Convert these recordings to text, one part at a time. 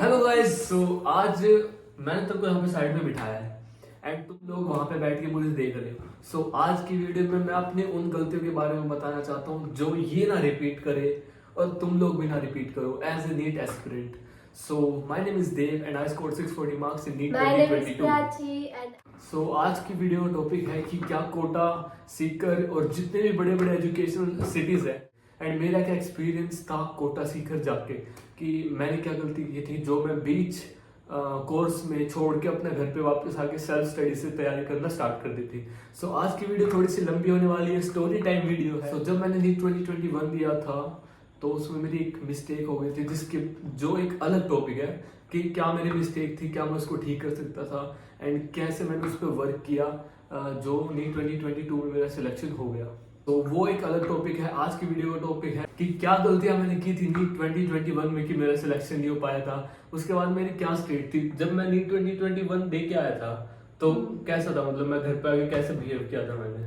Hello guys. सो आज मैंने तुमको यहाँ पे साइड में बिठाया है एंड तुम लोग वहाँ पे बैठ के मुझे देख रहे हो। सो आज की वीडियो में मैं अपने उन गलतियों के बारे में बताना चाहता हूँ जो ये ना रिपीट करे और तुम लोग भी ना रिपीट करो as a NEET aspirant. So my name is Dev and I scored 640 marks in NEET 2022। सो आज की वीडियो का टॉपिक है कि क्या कोटा, सीकर और जितने भी बड़े बड़े एजुकेशनल सिटीज है एंड मेरा क्या एक्सपीरियंस था कोटा सीकर जाके, कि मैंने क्या गलती की थी जो मैं बीच कोर्स में छोड़ के अपने घर पे वापस आके सेल्फ स्टडी से तैयारी करना स्टार्ट कर दी थी। सो आज की वीडियो थोड़ी सी लंबी होने वाली है, स्टोरी टाइम वीडियो है। जब मैंने नीट 2021 दिया था तो उसमें मेरी एक मिस्टेक हो गई थी, जिसके जो एक अलग टॉपिक है कि क्या मेरी मिस्टेक थी, क्या मैं उसको ठीक कर सकता था एंड कैसे मैंने उस पर वर्क किया जो नीट 2022 में मेरा सिलेक्शन हो गया। तो वो एक अलग टॉपिक है। आज की वीडियो का टॉपिक है कि क्या गलतियां मैंने की थी नीट 2021 में कि मेरा सिलेक्शन नहीं हो पाया था। उसके बाद मेरी क्या स्टेट थी जब मैं नीट 2021 दे के आया था, तो कैसा था, मतलब मैं घर पे आके कैसे बिहेव किया था मैंने।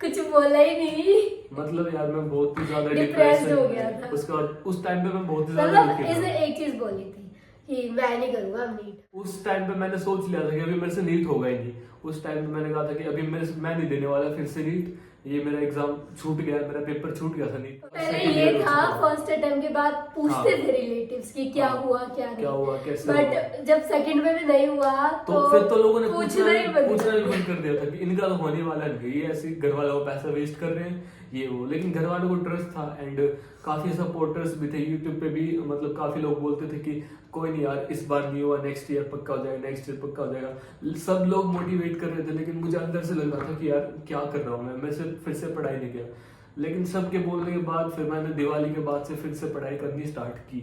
कुछ बोला ही नहीं, मतलब यार मैं बहुत ही ज्यादा डिप्रेस्ड हो गया था। उसके बाद उस टाइम पे मैं बहुत ही ज्यादा मतलब इसने एक चीज बोली थी कि मैं नहीं करूंगा अब नीट। उस टाइम पे मैंने सोच लिया था कि अभी मेरे से नीट होगा ही नहीं। उस टाइम पे मैंने कहा था कि अभी मैं नहीं देने वाला फिर से नीट, ये मेरा एग्जाम छूट गया, मेरा पेपर छूट गया था नीट। पहले ये था फर्स्ट अटेम्प्ट के बाद पूछते थे रिलेटिव्स कि क्या हुआ क्या नहीं, कैसे बट जब सेकंड में भी नहीं हुआ तो फिर तो लोगों ने पूछना ही बंद कर दिया था कि इनका तो होने वाला नहीं, ये ऐसे घर वालों को पैसा वेस्ट कर रहे हैं ये वो। लेकिन घर वालों को ट्रस्ट था एंड काफी सपोर्टर्स भी थे यूट्यूब पे भी, मतलब काफी लोग बोलते थे कि कोई नहीं यार इस बार नहीं हुआ, नेक्स्ट ईयर पक्का हो जाएगा, नेक्स्ट ईयर पक्का हो जाएगा। सब लोग मोटिवेट कर रहे थे, लेकिन मुझे अंदर से लग रहा था कि यार क्या कर रहा हूँ मैं सिर्फ फिर से पढ़ाई नहीं किया। लेकिन सबके बोलने के बाद फिर मैंने दिवाली के बाद से फिर से पढ़ाई करनी स्टार्ट की।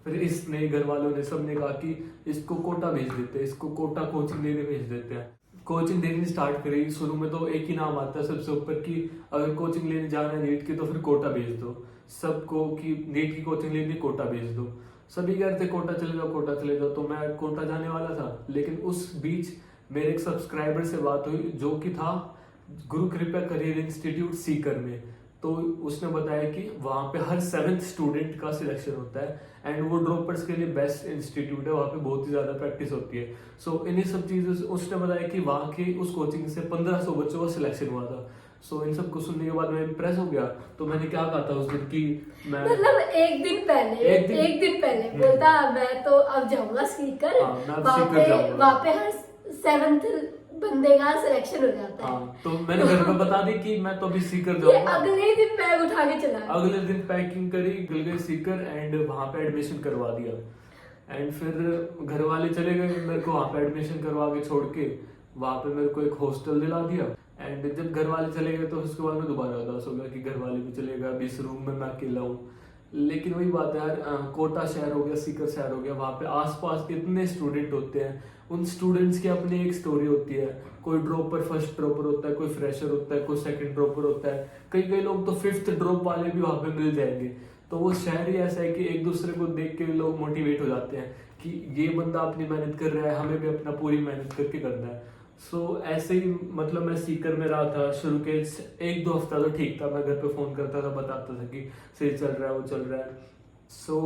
फिर इसने घर वालों ने सबने कहा कि इसको कोटा भेज देते हैं, इसको कोटा कोचिंग लेने भेज देते हैं। कोचिंग देनी स्टार्ट करी। शुरू में तो एक ही नाम आता है सबसे ऊपर कि अगर कोचिंग लेने जाना है नीट की तो फिर कोटा भेज दो सबको, कि नीट की कोचिंग लेनी कोटा भेज दो। सभी कहते थे कोटा चले जाओ कोटा चले जाओ, तो मैं कोटा जाने वाला था। लेकिन उस बीच मेरे एक सब्सक्राइबर से बात हुई जो कि था गुरु कृपा करियर इंस्टीट्यूट सीकर में। तो उसने बताया कि वहाँ पे हर 7th स्टूडेंट का सिलेक्शन होता है एंड वो ड्रॉपर्स के लिए बेस्ट इंस्टीट्यूट है, वहाँ पे बहुत ही ज्यादा प्रैक्टिस होती है। सो इन्हीं सब चीजों से उसने बताया कि वहाँ की उस कोचिंग से 1500 बच्चों का सिलेक्शन हुआ था। सो इन सब को सुनने के बाद मैं इम्प्रेस हो गया। तो मैंने क्या कहा था उस दिन की मैं मतलब एक दिन पहले बोलता मैं तो अब जाऊंगा सीकर, वहाँ पे हर 7th बंदे का सिलेक्शन हो जाता है। तो मैंने घर पे बता दी कि मैं तो अभी सीकर जाऊंगा। अगले दिन बैग उठा के चला, अगले दिन पैकिंग करी, गए सीकर एंड वहां पे एडमिशन करवा दिया। एंड फिर घर वाले चले गए मेरे को वहां पे एडमिशन करवा के छोड़ के, वहां पे मेरे को एक हॉस्टल दिला दिया। एंड जब घर वाले चले गए तो उसके बाद में दोबारा उदास हो गया कि घर वाले भी चले गए, अभी इस रूम में मैं अकेला हूँ। लेकिन वही बात है यार, कोटा शहर हो गया, सीकर शहर हो गया, वहाँ पे आसपास इतने स्टूडेंट होते हैं, उन स्टूडेंट्स की अपनी एक स्टोरी होती है। कोई ड्रॉपर फर्स्ट ड्रॉपर होता है, कोई फ्रेशर होता है, कोई सेकंड ड्रॉपर होता है, कई लोग तो 5th ड्रॉप वाले भी वहाँ पे मिल जाएंगे। तो वो शहर ही ऐसा है कि एक दूसरे को देख के लोग मोटिवेट हो जाते हैं कि ये बंदा अपनी मेहनत कर रहा है, हमें भी अपना पूरी मेहनत करके करना है। सो ऐसे ही मतलब मैं सीकर में रहा था शुरू के 1-2 हफ्ता तो ठीक था, मैं घर पे फोन करता था, बताता था कि सही चल रहा है, वो चल रहा है। सो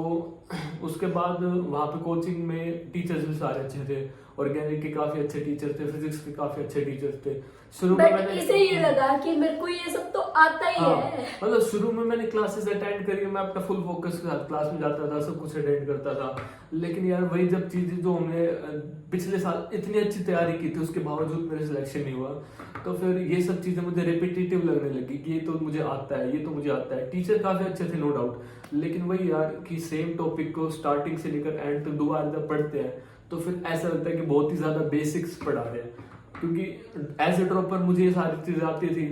उसके बाद वहाँ पे कोचिंग में टीचर्स भी सारे अच्छे थे, ऑर्गेनिक के काफी अच्छे टीचर थे, फिजिक्स के काफी अच्छे टीचर्स थे। शुरू में मैंने इसे ये लगा कि मेरे को ये सब तो आता ही है। मतलब शुरू में मैंने क्लासेस अटेंड करी, मैं अपना फुल फोकस के साथ क्लास में जाता था, सब कुछ अटेंड करता था। लेकिन यार वही जब चीजें जो हमने पिछले साल इतनी अच्छी तैयारी की थी उसके बावजूद मेरे सिलेक्शन नहीं हुआ, तो फिर ये सब चीजें मुझे रिपीटेटिव लगने लगी कि ये तो मुझे आता है, ये तो मुझे आता है। टीचर काफी अच्छे थे नो डाउट, लेकिन वही यार कि सेम टॉपिक को स्टार्टिंग से लेकर एंड तक दोबारा जब पढ़ते हैं तो फिर ऐसा लगता है कि बहुत ही ज्यादा बेसिक्स पढ़ा रहे हैं। क्योंकि एज ए ड्रॉपर मुझे ये सारी चीजें आती थी।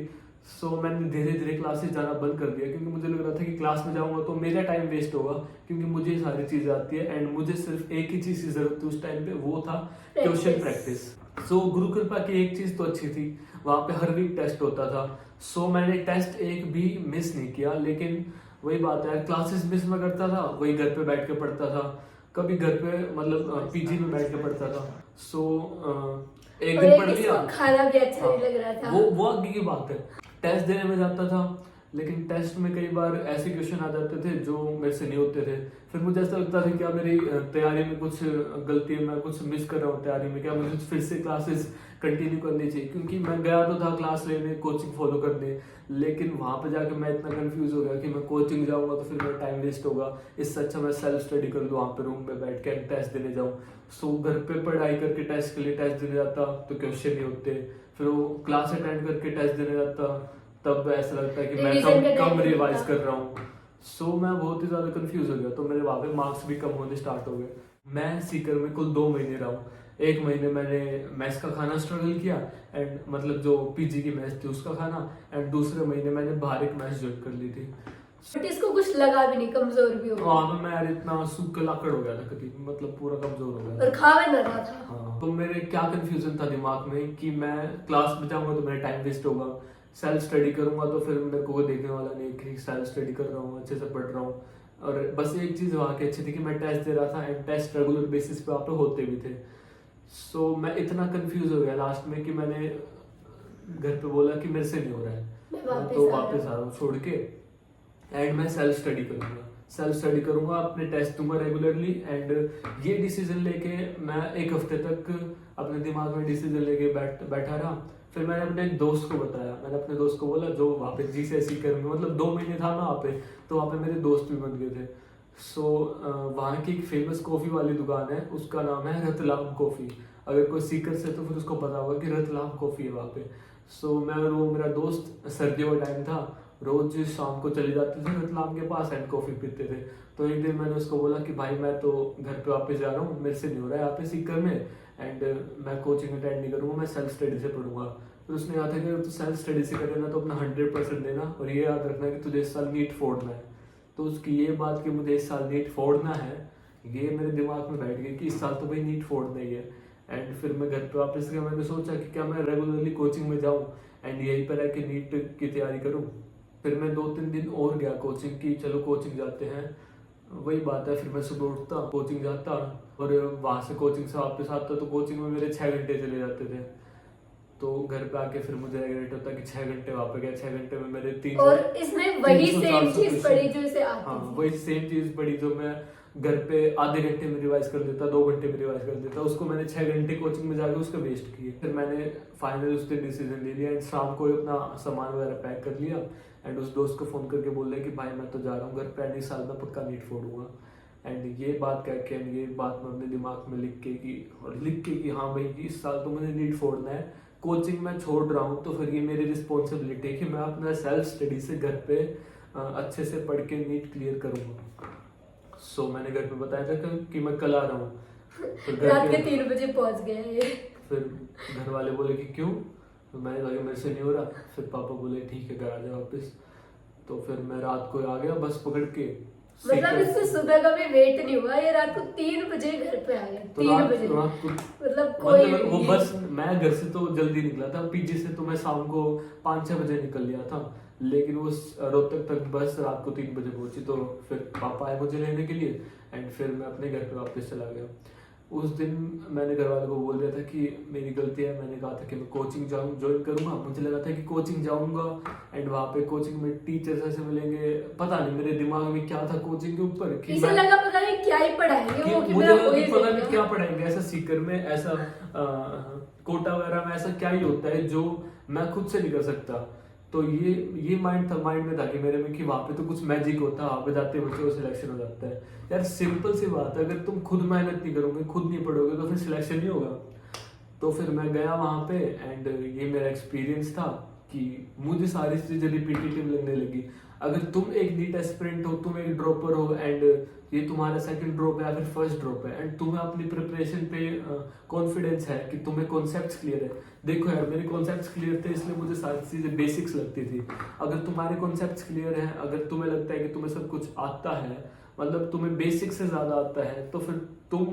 सो मैंने धीरे धीरे क्लासेस जाना बंद कर दिया, क्योंकि मुझे लग रहा था कि क्लास में जाऊंगा तो मेरा टाइम वेस्ट होगा, क्योंकि मुझे ये सारी चीजें आती है एंड मुझे सिर्फ एक ही चीज की जरूरत थी उस टाइम पे, वो था क्वेश्चन प्रैक्टिस। सो गुरु कृपा की एक चीज तो अच्छी थी, वहां पे हर वीक टेस्ट होता था। सो मैंने टेस्ट एक भी मिस नहीं किया। लेकिन वही बात है, क्लासेस मिस में करता था, वही घर पे बैठ के पढ़ता था, कभी घर पे मतलब पीजी में बैठ के पढ़ता था। सो एक दिन पढ़ लिया, खाना भी अच्छा नहीं लग रहा था। वो आगे की बात है। टेस्ट देने में जाता था, लेकिन टेस्ट में कई बार ऐसे क्वेश्चन आ जाते थे जो मेरे से नहीं होते थे। फिर मुझे ऐसा लगता था क्या मेरी तैयारी में कुछ गलती है, मैं कुछ मिस कर रहा हूँ तैयारी में, क्या मुझे फिर से क्लासेस कंटिन्यू करनी चाहिए, क्योंकि मैं गया तो था क्लास लेने, कोचिंग फॉलो करने, लेकिन वहां पे जाके मैं इतना कंफ्यूज हो गया कि मैं कोचिंग जाऊंगा तो फिर मेरा टाइम वेस्ट होगा, इससे अच्छा मैं सेल्फ स्टडी कर लूँ वहाँ पे रूम में बैठ के टेस्ट देने जाऊँ। सो घर पे पढ़ाई करके टेस्ट के लिए टेस्ट देने जाता तो क्वेश्चन नहीं होते, फिर वो क्लास अटेंड करके टेस्ट देने जाता तब ऐसा लगता है कि मैं कम रिवाइज कर रहा हूँ। सो मैं बहुत ही ज्यादा कंफ्यूज हो गया, तो मेरे वहाँ पे मार्क्स भी कम होने स्टार्ट हो गए। मैं सीकर में कुल 2 महीने रहा हूँ। 1 महीने मैंने मेस का खाना स्ट्रगल किया, एंड मतलब जो पीजी की मेस थी उसका खाना, एंड दूसरे महीने मैंने बाहर एक मेस ज्वाइन कर ली थी। बट इसको कुछ लगा भी नहीं, कमजोर भी हो गया। वहाँ पे मैं यार इतना सूखा लाकड़ हो गया था, कभी मतलब पूरा कमजोर हो गया और खा भी ना रहा था। हाँ, तो मेरे क्या कंफ्यूजन था दिमाग में कि मैं क्लास में जाऊंगा तो मेरा टाइम वेस्ट होगा, सेल्फ स्टडी करूंगा तो फिर मेरे को देखने वाला नहीं कि सेल्फ स्टडी कर रहा हूँ, अच्छे से पढ़ रहा हूँ। और बस एक चीज वहाँ की अच्छी थी कि मैं टेस्ट दे रहा था, एंड टेस्ट रेगुलर बेसिस पे वहाँ पे होते भी थे। सो मैं इतना कंफ्यूज हो गया लास्ट में कि मैंने घर पे बोला कि मेरे से नहीं हो रहा है, मैं तो वापस आ रहा हूँ छोड़ के, एंड मैं सेल्फ स्टडी करूंगा, अपने टेस्ट दूंगा रेगुलरली। एंड ये डिसीजन लेके मैं 1 हफ्ते तक अपने दिमाग में डिसीजन लेके बैठा रहा। फिर मैंने अपने एक दोस्त को बताया, मैंने अपने दोस्त को बोला जो वहाँ पे जीसीएसई कर में, मतलब 2 महीने था मैं वहाँ पे, तो वहाँ पे मेरे दोस्त भी बन गए थे। सो वहाँ की एक फेमस कॉफी वाली दुकान है, उसका नाम है रतलाम कॉफी। अगर कोई सीकर से तो फिर उसको पता होगा कि रतलाम कॉफी है वहाँ पे। सो मैं और वो मेरा दोस्त, सर्दियों का टाइम था, रोज शाम को चले जाते थे रतलाम के पास एंड कॉफी पीते थे। तो एक दिन मैंने उसको बोला कि भाई मैं तो घर पे वापस जा रहा हूँ, मेरे से नहीं हो रहा है यहाँ पे सीकर में, एंड मैं कोचिंग अटेंड नहीं करूँगा, मैं सेल्फ स्टडी से पढ़ूंगा। तो उसने कहा था कि अगर तू सेल्फ स्टडी से करे ना तो अपना 100% देना, और ये याद रखना कि तुझे इस साल नीट फोड़ना है। तो उसकी ये बात कि मुझे इस साल नीट फोड़ना है, ये मेरे दिमाग में बैठ गई कि इस साल तो भाई नीट फोड़ना ही है। एंड फिर मैं घर पे वापस गया, मैंने सोचा कि क्या मैं रेगुलरली कोचिंग में जाऊँ एंड यहीं पर है कि नीट की तैयारी करूँ। फिर मैं 2-3 दिन और गया कोचिंग की, चलो कोचिंग जाते हैं, वही बात है। फिर मैं सुबह उठता, कोचिंग जाता, और वहां से कोचिंग से वापस आता तो कोचिंग में मेरे 6 घंटे चले जाते थे। तो घर पे आके फिर मुझे रिग्रेट होता कि 6 घंटे वहां पे गया, 6 घंटे में मेरे 300, और इसमें वही सेम चीज पड़ी जो इसे आती हाँ थी। वही सेम चीज पड़ी जो मैं घर पे आधे घंटे में रिवाइज कर देता, 2 घंटे में रिवाइज कर देता, उसको मैंने 6 घंटे कोचिंग में जाके उसका वेस्ट किए। फिर मैंने फाइनल उस दिन डिसीजन ले लिया, एंड शाम को अपना सामान वगैरह पैक कर लिया, एंड उस दोस्त को फोन करके बोल दिया कि भाई मैं तो जा रहा हूँ घर पे, इस साल में पक्का नीट फोड़ूंगा। एंड ये बात कह के, ये बात मैं अपने दिमाग में लिख के कि हाँ भाई इस साल तो मुझे नीट फोड़ना है, कोचिंग में छोड़ रहा हूँ तो फिर ये मेरी रिस्पॉन्सिबिलिटी है कि मैं अपना सेल्फ स्टडी से घर पे अच्छे से पढ़ के नीट क्लियर करूँगा। सो मैंने घर पे बताया था कि मैं कल आ रहा हूँ। रात के 3 बजे पहुंच गया ये। फिर घर वाले बोले कि क्यों, तो मैंने कहा कि मेरे से नहीं हो रहा। फिर पापा बोले ठीक है घर आ जाओ वापस। तो फिर मैं रात को आ गया बस पकड़ के। मतलब इससे सुबह का भी वेट नहीं हुआ, ये रात को 3 बजे घर पे आ गया। 3 बजे मतलब कोई वो बस, मैं घर से तो जल्दी निकला था, पीजी से तो मैं शाम को 5-6 बजे निकल लिया था, लेकिन वो रोहतक तक बस रात को 3 बजे पहुंची। तो फिर पापा आए मुझे लेने के लिए, एंड फिर मैं अपने घर पे वापस चला गया। उस दिन मैंने घर वालों को बोल दिया था कि मेरी गलती है, मैंने कहा था कि मैं कोचिंग ज्वाइन करूंगा। मुझे लगा था कि कोचिंग जाऊंगा एंड वहाँ पे कोचिंग में टीचर्स ऐसे मिलेंगे, पता नहीं मेरे दिमाग में क्या था कोचिंग के ऊपर कि इसे लगा पता नहीं क्या ही पढ़ाएंगे वो, कि मुझे मेरा लगा कोई कि पता नहीं क्या पढ़ाएंगे, ऐसा सीकर में ऐसा कोटा वगैरह में ऐसा क्या ही होता है जो मैं खुद से नहीं कर सकता। तो ये माइंड में था कि मेरे में कि वहाँ पे तो कुछ मैजिक होता है, वहाँ पे जाते बच्चों को सिलेक्शन हो जाता है। यार सिंपल सी बात है, अगर तुम खुद मेहनत नहीं करोगे, खुद नहीं पढ़ोगे तो फिर सिलेक्शन नहीं होगा। तो फिर मैं गया वहाँ पे, एंड ये मेरा एक्सपीरियंस था कि मुझे सारी चीजें रिपीटेटिव लगने लगी। अगर तुम एक नीट एस्पिरेंट हो, तुम एक ड्रॉपर हो, एंड ये तुम्हारा सेकंड ड्रॉप है या फिर फर्स्ट ड्रॉप है, एंड तुम्हें अपनी प्रिपरेशन पे कॉन्फिडेंस है कि तुम्हें कॉन्सेप्ट्स क्लियर है। देखो यार मेरे कॉन्सेप्ट्स क्लियर थे, इसलिए मुझे सारी चीजें बेसिक्स लगती थी। अगर तुम्हारे कॉन्सेप्ट्स क्लियर हैं, अगर तुम्हें लगता है कि तुम्हें सब कुछ आता है, मतलब तुम्हें बेसिक से ज्यादा आता है, तो फिर तुम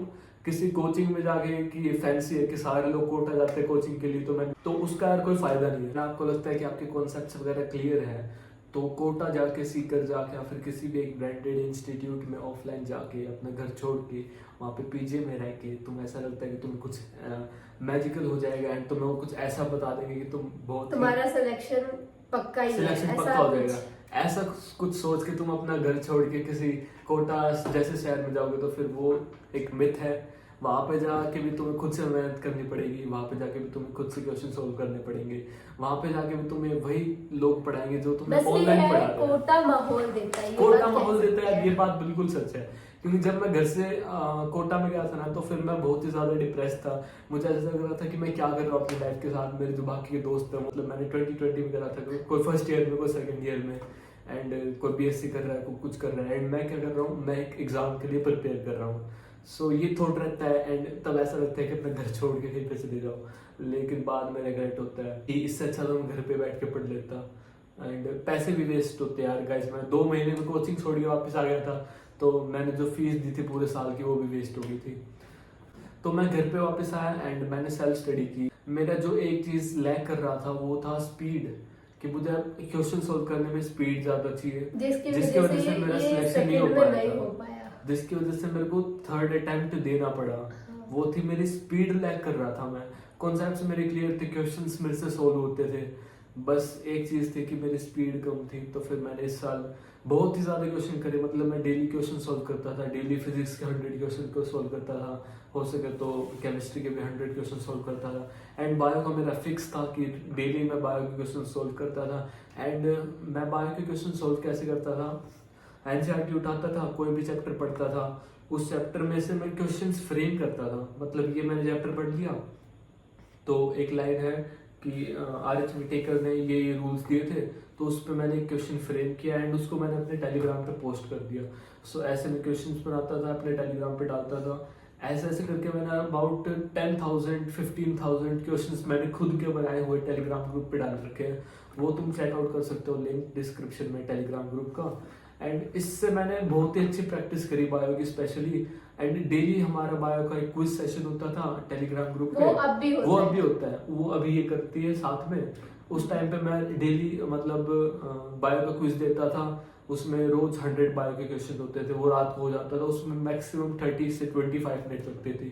किसी कोचिंग में जाके कि ये फैंसी है कि सारे लोग कोटा जाते हैं कोचिंग के लिए, तो उसका यार कोई फायदा नहीं है। आपको लगता है कि आपके कॉन्सेप्ट्स वगैरह क्लियर है तो कोटा जाके, सीकर जाके, या फिर किसी भी एक ब्रांडेड इंस्टीट्यूट में ऑफलाइन जाके, अपना घर छोड़ के वहाँ पे पीजे में रह के, तुम ऐसा लगता है कि तुम्हें कुछ मैजिकल हो जाएगा, एंड तुम्हें वो कुछ ऐसा बता देंगे कि तुम बहुत तुम्हारा सिलेक्शन पक्का ही सिलेक्शन पक्का हो जाएगा। ऐसा कुछ सोच के तुम अपना घर छोड़ के किसी कोटा जैसे शहर में जाओगे तो फिर वो एक मिथ है। वहां पे जाके भी तुम्हें खुद से मेहनत करनी पड़ेगी, वहां पे जाके भी तुम्हें खुद से क्वेश्चन सोल्व करने पड़ेंगे, वहां पे जाके भी तुम्हें वही लोग पढ़ाएंगे जो तुम्हें ऑनलाइन पढ़ा रहे हैं। कोटा माहौल देता है, कोटा माहौल देता है, ये बात बिल्कुल सच है। क्योंकि जब मैं घर से कोटा में गया था ना, तो फिर मैं बहुत ही ज्यादा डिप्रेस था। मुझे ऐसा लग रहा था कि मैं क्या कर रहा हूँ अपनी लाइफ के साथ। मेरे जो बाकी के दोस्त हैं, मतलब मैंने 2020 में करा था, कोई फर्स्ट ईयर में, कोई सेकंड ईयर में, एंड कोई बीएससी कर रहा है, कोई कुछ कर रहा है, एंड मैं क्या कर रहा हूँ, मैं एक एग्जाम के लिए प्रिपेयर कर रहा हूँ। सो ये थॉट रहता है, एंड तब ऐसा लगता है कि अपना घर छोड़ के कहीं पे चले जाओ। लेकिन बाद में रिग्रेट होता है कि इससे अच्छा तो मैं घर पे बैठ के पढ़ लेता, एंड पैसे भी वेस्ट होते हैं यार गाइस। मैं 2 महीने में कोचिंग छोड़ के वापस आ गया था, तो मैंने जो फीस दी थी पूरे साल की वो भी वेस्ट हो गई थी। तो मैं घर पे वापस आया एंड मैंने सेल्फ स्टडी की। मेरा जो एक चीज लैक कर रहा था वो था स्पीड, कि मुझे क्वेश्चन सोल्व करने में स्पीड ज्यादा चाहिए, जिसकी वजह से मेरा सिलेक्शन नहीं हो पाया, जिसकी वजह से मेरे को थर्ड अटेम्प्ट देना पड़ा। वो थी मेरी स्पीड लैक कर रहा था मैं। कॉन्सेप्ट्स मेरे क्लियर थे, क्वेश्चंस मेरे से सोल्व होते थे, बस एक चीज थी कि मेरी स्पीड कम थी। तो फिर मैंने इस साल बहुत ही ज्यादा क्वेश्चन करे, मतलब मैं डेली क्वेश्चन सोल्व करता था। डेली फिजिक्स के 100 क्वेश्चन को सोल्व करता था, हो सके तो केमिस्ट्री के भी 100 क्वेश्चन सोल्व करता था। एंड बायो का मेरा फिक्स था कि डेली मैं बायो के क्वेश्चन सोल्व करता था। एंड मैं बायो के क्वेश्चन सोल्व कैसे करता था, एनसीईआरटी उठाता था, कोई भी चैप्टर पढ़ता था, उस चैप्टर में से मैं क्वेश्चंस फ्रेम करता था। मतलब ये मैंने चैप्टर पढ़ लिया तो एक लाइन है कि आर.एच. विटेकर ने ये रूल्स दिए थे, तो उस पर मैंने एक क्वेश्चन फ्रेम किया एंड उसको मैंने अपने टेलीग्राम पे पोस्ट कर दिया। सो ऐसे मैं क्वेश्चंस बनाता था, अपने टेलीग्राम पे डालता था। ऐसे ऐसे करके मैंने अबाउट 10,000 15,000 क्वेश्चंस मैंने खुद के बनाए हुए टेलीग्राम ग्रुप पे डाल रखे हैं। वो तुम चेकआउट कर सकते हो, लिंक डिस्क्रिप्शन में टेलीग्राम ग्रुप का। एंड इससे मैंने बहुत ही अच्छी प्रैक्टिस करी बायो की स्पेशली। एंड डेली हमारा बायो का एक क्विज सेशन होता था टेलीग्राम ग्रुप पे, वो अब भी होता है, वो अभी ये करती है साथ में। उस टाइम पे मैं डेली मतलब बायो का क्विज देता था, उसमें रोज 100 बायो के क्वेश्चन होते थे, वो रात को हो जाता था, उसमें मैक्सिमम 30 से 25 मिनट लगते थे।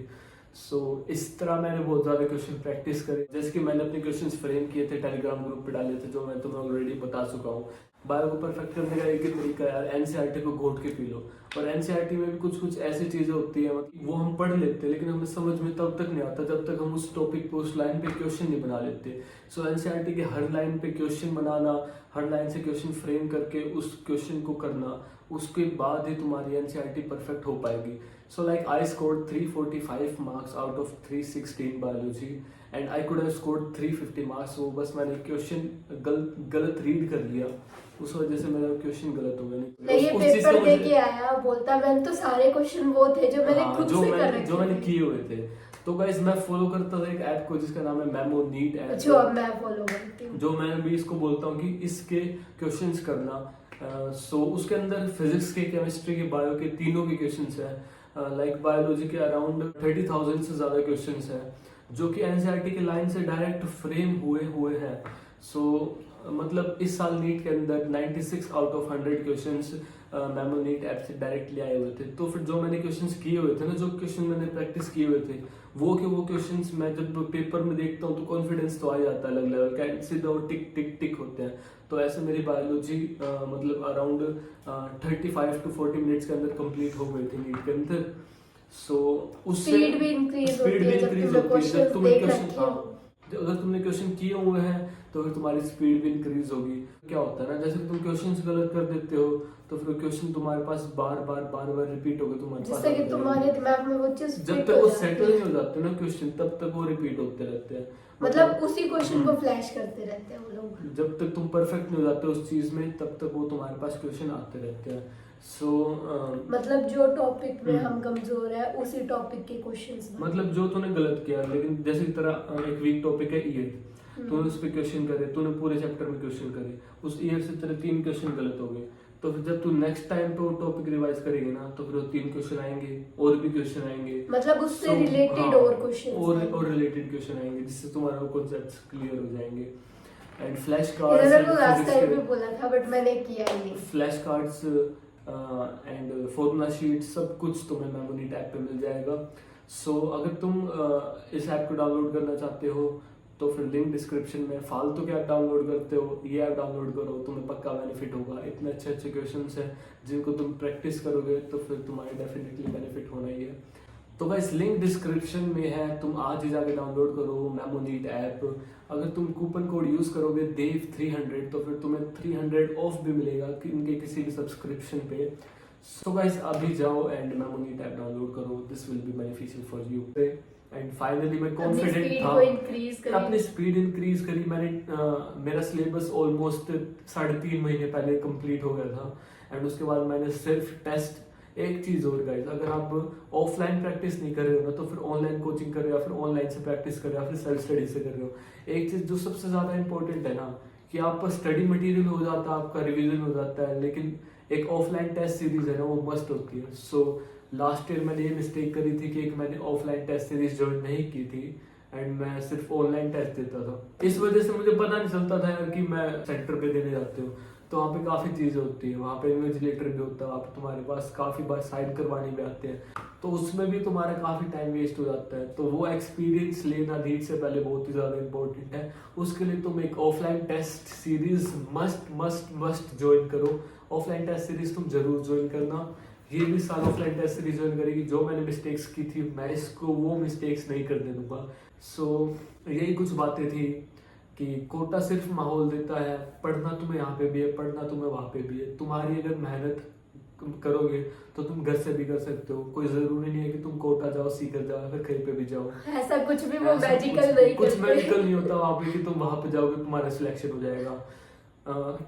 सो इस तरह मैंने बहुत ज्यादा क्वेश्चन प्रैक्टिस करे, जैसे कि मैंने अपने क्वेश्चंस फ्रेम किए थे, टेलीग्राम ग्रुप पे डाले थे, जो मैं तुम्हें ऑलरेडी बता चुका हूँ। बायो को परफेक्ट करने का एक ही तरीका यार, एनसीईआरटी को घोट के पी लो। और एनसीईआरटी में भी कुछ कुछ ऐसी चीजें होती है, मतलब वो हम पढ़ लेते हैं लेकिन हमें समझ में तब तक नहीं आता जब तक हम उस टॉपिक पे, उस लाइन पे क्वेश्चन नहीं बना लेते। सो एनसीईआरटी के हर लाइन पे क्वेश्चन बनाना, हर लाइन से क्वेश्चन फ्रेम करके उस क्वेश्चन को करना, उसके बाद ही तुम्हारी एनसीईआरटी परफेक्ट हो पाएगी। So like I scored 345 marks out of 316 biology and I could have scored 350 marks. वो बस मैंने क्वेश्चन गलत रीड कर लिया, उस वजह से मेरा क्वेश्चन गलत हो गया। ये पेपर दे के आया, बोलता मैंने तो सारे क्वेश्चन वो थे जो मैंने खुद से कर रखे थे, जो मैंने किए हुए थे। तो गाइस मैं फॉलो करता था एक ऐप को जिसका नाम है मेमो नीट ऐप, जो अब मैं फॉलो करती हूँ, जो मैं भी इसको बोलता हूँ कि इसके क्वेश्चंस करना। सो उसके अंदर फिजिक्स के, केमिस्ट्री के, बायो के, तीनों के क्वेश्चंस हैं। लाइक बायोलॉजी के अराउंड 30,000 से ज्यादा क्वेश्चंस हैं, जो कि एनसीईआरटी के लाइन से डायरेक्ट फ्रेम हुए हैं। सो मतलब इस साल नीट के अंदर 96 out of 100 questions memo NEET app से डायरेक्टली आए हुए थे। तो फिर जो मैंने क्वेश्चंस किए हुए थे ना, जो क्वेश्चन मैंने प्रैक्टिस किए हुए थे, वो क्वेश्चंस मैं जब पेपर में देखता हूँ तो कॉन्फिडेंस तो आ जाता है अलग लेवल का, सीधा वो टिक टिक टिक होते हैं। तो ऐसे मेरी बायोलॉजी मतलब अराउंड 35 to 40 मिनट्स के अंदर कंप्लीट हो गई थी नीट के अंदर। सो उससे स्पीड भी इंक्रीज होती है जब तुमने क्वेश्चन अगर तुमने क्वेश्चन किए हुए हैं तो फिर तुम्हारी स्पीड भी इंक्रीज होगी। क्या होता है ना, जैसे तुम क्वेश्चंस गलत कर देते हो तो फिर क्वेश्चन तुम्हारे पास बार बार रिपीट होगा तुम्हारे पास, जिससे कि तुम्हारे दिमाग में वो चीज जब तक वो सेटल नहीं हो जाते ना क्वेश्चन, तब तक वो रिपीट होते रहते हैं। मतलब उसी क्वेश्चन को फ्लैश करते रहते हैं वो लोग। जब तक तुम परफेक्ट नहीं हो जाते उस चीज में, तब तक वो तुम्हारे पास क्वेश्चन आते रहते हैं। सो मतलब जो टॉपिक में हम कमजोर है उसी टॉपिक के क्वेश्चंस, मतलब जो तूने गलत किया, लेकिन जैसे तरह एक वीक टॉपिक है ईयर, तूने उस पे क्वेश्चन करे, तूने पूरे चैप्टर में क्वेश्चन करे, उस ईयर से तेरे 3 क्वेश्चन गलत हो गए, तो फिर जब तू नेक्स्ट टाइम पे वो टॉपिक रिवाइज करेगी ना, तो फिर वो 3 क्वेश्चन आएंगे और भी क्वेश्चन आएंगे, मतलब उससे रिलेटेड और क्वेश्चन और रिलेटेड क्वेश्चन आएंगे, जिससे तुम्हारा कॉन्सेप्ट्स क्लियर हो जाएंगे। एंड फ्लैश लास्ट टाइम भी बोला था बट मैंने किया ही नहीं। Flash cards and formula sheet सब कुछ तुम्हें मेमो नीट ऐप पे मिल जाएगा। सो अगर तुम इस ऐप को डाउनलोड करना चाहते हो तो फिर लिंक डिस्क्रिप्शन में। फालतू के ऐप डाउनलोड करते हो, ये ऐप डाउनलोड करो, तुम्हें पक्का बेनिफिट होगा। इतने अच्छे अच्छे क्वेश्चंस हैं जिनको तुम प्रैक्टिस करोगे तो फिर तुम्हारे डेफिनेटली बेनिफिट होना ही है। तो गाइस लिंक डिस्क्रिप्शन में है, तुम आज ही जाके डाउनलोड करो मेमोनीट ऐप। अगर तुम कूपन कोड यूज करोगे देव300 तो फिर तुम्हें 300 ऑफ भी मिलेगा इनके किसी भी सब्सक्रिप्शन पे। सो गाइस अभी जाओ एंड मेमोनीट ऐप डाउनलोड करो, this will be beneficial for you. And finally मैं कॉन्फिडेंट था, अपनी स्पीड इंक्रीज करी मैंने। मेरा सिलेबस ऑलमोस्ट 3.5 महीने पहले कंप्लीट हो गया था। एंड उसके बाद मैंने सिर्फ टेस्ट, एक चीज और गाइस, अगर आप ऑफलाइन प्रैक्टिस नहीं कर रहे हो ना तो फिर ऑनलाइन कोचिंग कर रहे हो या फिर ऑनलाइन से प्रैक्टिस कर रहे हो या फिर सेल्फ स्टडी से कर रहे हो। एक चीज जो सबसे ज्यादा इंपॉर्टेंट है ना कि आपका स्टडी मटेरियल हो जाता है, आपका रिवीजन हो जाता है, लेकिन एक ऑफलाइन टेस्ट सीरीज है ना वो मस्ट होती है। सो लास्ट ईयर मैंने ये मिस्टेक करी थी कि एक मैंने ऑफलाइन टेस्ट सीरीज ज्वाइन नहीं की थी एंड मैं सिर्फ ऑनलाइन टेस्ट देता था। इस वजह से मुझे पता नहीं चलता था यार कि मैं सेंटर पे देने जाते हूँ तो वहाँ पे काफ़ी चीज़ें होती है, वहाँ पे इन्विजिलेटर भी होता है, वहाँ पे तुम्हारे पास काफ़ी बार साइन करवाने भी आते हैं, तो उसमें भी तुम्हारा काफ़ी टाइम वेस्ट हो जाता है। तो वो एक्सपीरियंस लेना नीट से पहले बहुत ही ज़्यादा इंपॉर्टेंट है। उसके लिए तुम एक offline test series must join करो। ऑफलाइन टेस्ट सीरीज तुम जरूर ज्वाइन करना। ये भी साल ऑफलाइन टेस्ट सीरीज ज्वाइन करेगी। जो मैंने मिस्टेक्स की थी मैं इसको वो मिस्टेक्स नहीं करने दूंगा। सो यही कुछ बातें थी कि कोटा सिर्फ माहौल देता है, पढ़ना तुम्हें यहाँ पे भी है, पढ़ना तुम्हें वहाँ पे भी है। तुम्हारी अगर मेहनत करोगे तो तुम घर से भी कर सकते हो। कोई जरूरी नहीं है कि तुम कोटा जाओ, सीकर जाओ, फिर कहीं पे भी जाओ। ऐसा कुछ भी वो मैजिकल नहीं, कुछ मैजिकल नहीं होता वहाँ पे कि तुम वहाँ पे जाओगे तुम्हारा सिलेक्शन हो जाएगा।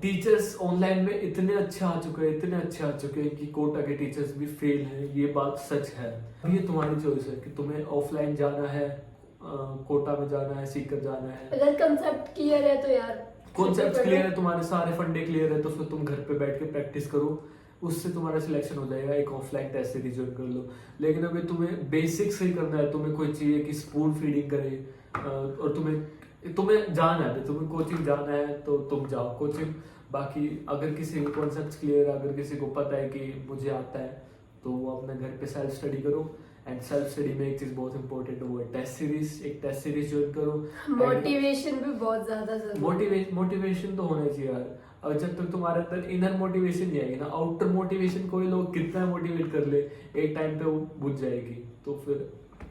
टीचर्स ऑनलाइन में इतने अच्छे आ चुके हैं कि कोटा के टीचर्स भी फेल हैं, ये बात सच है। ये तुम्हारी चॉइस है कि तुम्हें ऑफलाइन जाना है, कोटा में जाना है, सीकर जाना है। अगर कंसेप्ट क्लियर है तो यार, कॉन्सेप्ट क्लियर है, तुम्हारे सारे फंडे क्लियर है, तो फिर तुम घर पे बैठ के प्रैक्टिस करो, उससे तुम्हारा सिलेक्शन हो जाएगा। एक ऑफलाइन टेस्ट सीरीज ज्वाइन कर लो। लेकिन अगर तुम्हें बेसिक्स ही करना है, तुम्हें कोई चाहिए कि स्पून फीडिंग करे और तुम्हें जाना है, तुम्हें कोचिंग जाना है तो तुम जाओ कोचिंग। बाकी अगर किसी को कॉन्सेप्ट क्लियर है, अगर किसी को पता है कि मुझे आता है तो वो अपने घर पे सेल्फ स्टडी करो। एंड सेल्फ स्टडी में एक चीज बहुत इंपॉर्टेंट है, वो है टेस्ट सीरीज। एक टेस्ट सीरीज ज्वाइन करो। मोटिवेशन भी बहुत ज्यादा जरूरी है। मोटिवेशन तो होना चाहिए यार। और जब तक तुम्हारे अंदर इनर मोटिवेशन नहीं आएगी ना, आउटर मोटिवेशन कोई लोग कितना मोटिवेट कर ले, एक टाइम पे वो बुझ जाएगी। तो फिर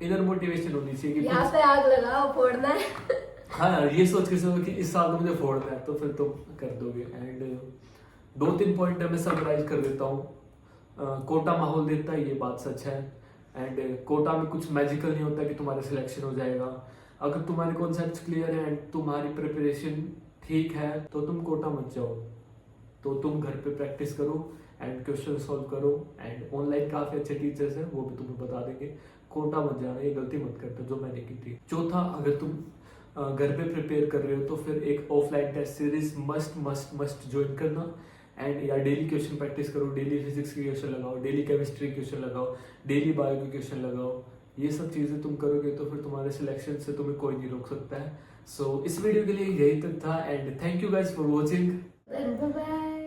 इनर मोटिवेशन होनी चाहिए कि यहाँ पे आग लगाओ, फोड़ना है। हाँ यार, ये सोच के चलो कि इस साल तो मुझे फोड़ना है, तो फिर तुम कर दोगे। एंड 2-3 पॉइंट मैं समराइज कर देता हूँ। कोटा माहौल देता है, ये बात सच है। एंड कोटा में कुछ मैजिकल नहीं होता कि तुम्हारा सिलेक्शन हो जाएगा। अगर तुम्हारे कॉन्सेप्ट क्लियर है एंड तुम्हारी प्रिपरेशन ठीक है तो तुम कोटा मत जाओ, तो तुम घर पे प्रैक्टिस करो एंड क्वेश्चन सॉल्व करो। एंड ऑनलाइन काफी अच्छे टीचर्स हैं, वो भी तुम्हें बता देंगे। कोटा मत जाना, ये गलती मत करते जो मैंने की थी। चौथा, अगर तुम घर पे प्रिपेयर कर रहे हो तो फिर एक offline test series must join करना। एंड या डेली क्वेश्चन प्रैक्टिस करो, डेली फिजिक्स के क्वेश्चन लगाओ, डेली केमिस्ट्री के क्वेश्चन लगाओ, डेली बायो के क्वेश्चन लगाओ। ये सब चीजें तुम करोगे तो फिर तुम्हारे सिलेक्शन से तुम्हें कोई नहीं रोक सकता है। सो इस वीडियो के लिए यही तक था and thank you guys for watching. Bye.